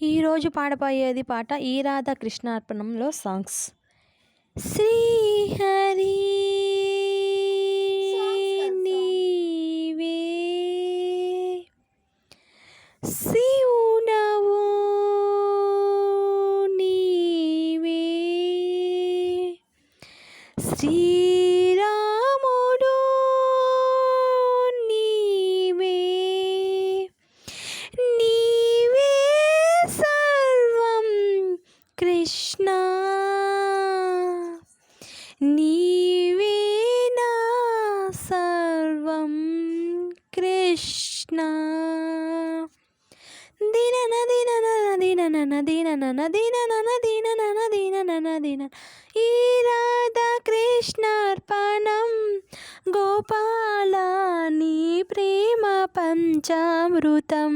ఈరోజు పాడబోయేది పాట ఈ రాధా కృష్ణార్పణంలో సాంగ్స్. శ్రీహరి నీవే శివుడవు నీవే శ్రీరాముడు నీవే నీవే సర్వం కృష్ణ నీవే నా సర్వం కృష్ణ దీనన దీనన దీనన దీనన దీనన దీనన దీనన దీన ఈ రాధా కృష్ణార్పణం గోపాల నీ ప్రేమ పంచామృతం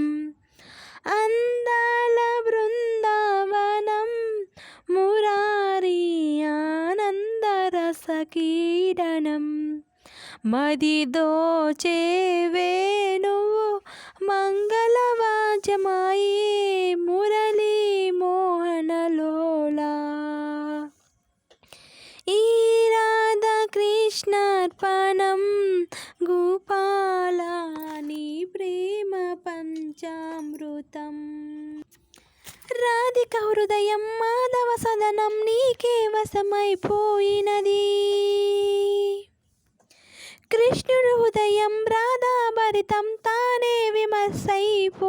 అందాల బృందావనం మురారి ఆనందరసకీడనం మది దోచేవే నువ్వు మంగళవాద్యమాయే మురళీ మోహనలోలా ఈ రాధా కృష్ణార్పణం గోపాల నీ ప్రేమ పంచామృతం రాధిక హృదయం మాధవ సదనం నీకే వశమైపోయినది కృష్ణుడు హృదయం రాధా భరితం తానే విమర్శైపోయినది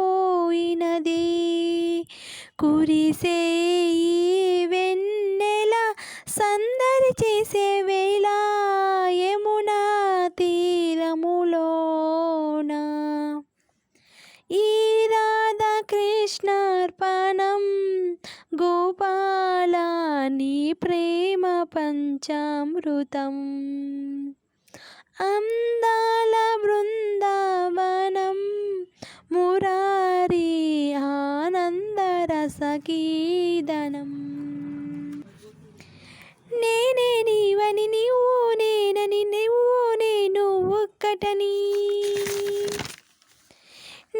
కురిసే ఈ వెన్నెల సందడి చేసే వేళ యమునా తీరములోన ఈ రాధా కృష్ణార్పణం గోపాల నీ ప్రేమ పంచామృతం అందాల బృందావనం మురారి ఆనందరసగీదనం నేనే నీవని నీవు నేనని నువ్వు నేను ఒక్కటని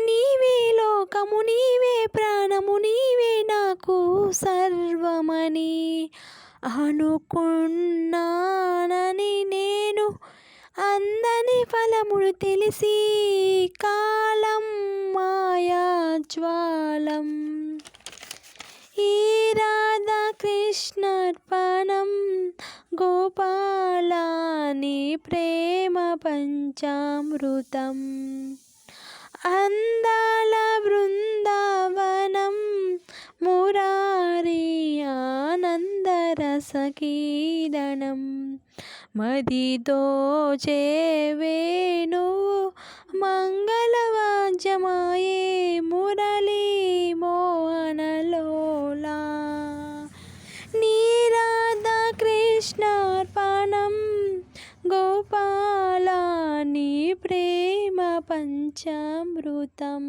నీవే లోకము నీవే ప్రాణము నీవే నాకు సర్వమని అనుకున్నానని నేను అందని ఫలములు తెలిసి కాలం మాయాజ్వాలం ఈ రాధా కృష్ణార్పణం గోపాల నీ ప్రేమ పంచామృతం అందాల బృందావనం మురారి ఆనందరసకీదనం మది దోచేవే నువ్వు మంగళవాద్యమాయే మురళీ మోహనలోలా నీ రాధా కృష్ణార్పణం గోపాల నీ ప్రేమ పంచామృతం.